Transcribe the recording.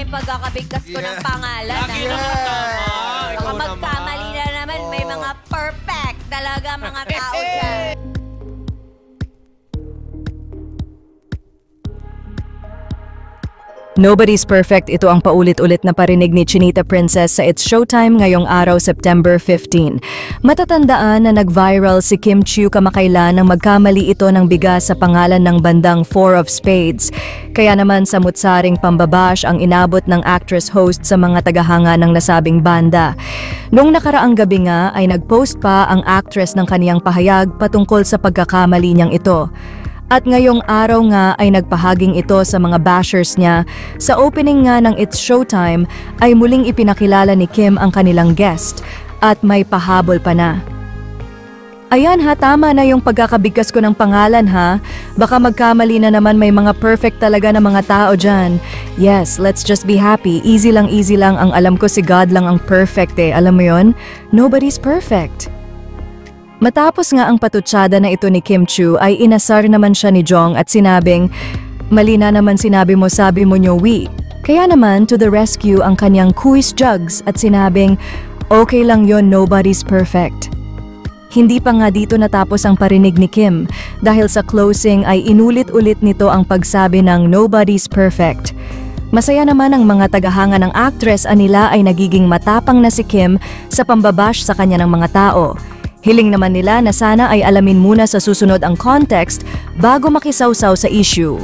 yung pagkakabigkas ko ng pangalan. Lagi naman tama. Baka magkamali na naman. May mga perfect talaga mga tao dyan. Nobody's Perfect, ito ang paulit-ulit na parinig ni Chinita Princess sa It's Showtime ngayong araw September 15. Matatandaan na nag-viral si Kim Chiu kamakailan nang magkamali ito ng bigas sa pangalan ng bandang Four of Spades. Kaya naman samut-saring pambabash ang inabot ng actress-host sa mga tagahanga ng nasabing banda. Noong nakaraang gabi nga ay nag-post pa ang actress ng kaniyang pahayag patungkol sa pagkakamali niyang ito. At ngayong araw nga ay nagpahaging ito sa mga bashers niya. Sa opening nga ng It's Showtime ay muling ipinakilala ni Kim ang kanilang guest at may pahabol pa na. Ayan ha, tama na yung pagkakabigkas ko ng pangalan ha. Baka magkamali na naman, may mga perfect talaga na mga tao dyan. Yes, let's just be happy. Easy lang ang alam ko si God lang ang perfect eh. Alam mo yon? Nobody's perfect. Matapos nga ang patutsada na ito ni Kim Chiu ay inasar naman siya ni Jong at sinabing, mali na naman sinabi mo, sabi mo nyo we. Kaya naman to the rescue ang kanyang quiz jugs at sinabing, okay lang yon, nobody's perfect. Hindi pa nga dito natapos ang parinig ni Kim dahil sa closing ay inulit-ulit nito ang pagsabi ng nobody's perfect. Masaya naman ang mga tagahanga ng actress anila ay nagiging matapang na si Kim sa pambabash sa kanya ng mga tao. Hiling naman nila na sana ay alamin muna sa susunod ang context bago makisawsaw sa issue.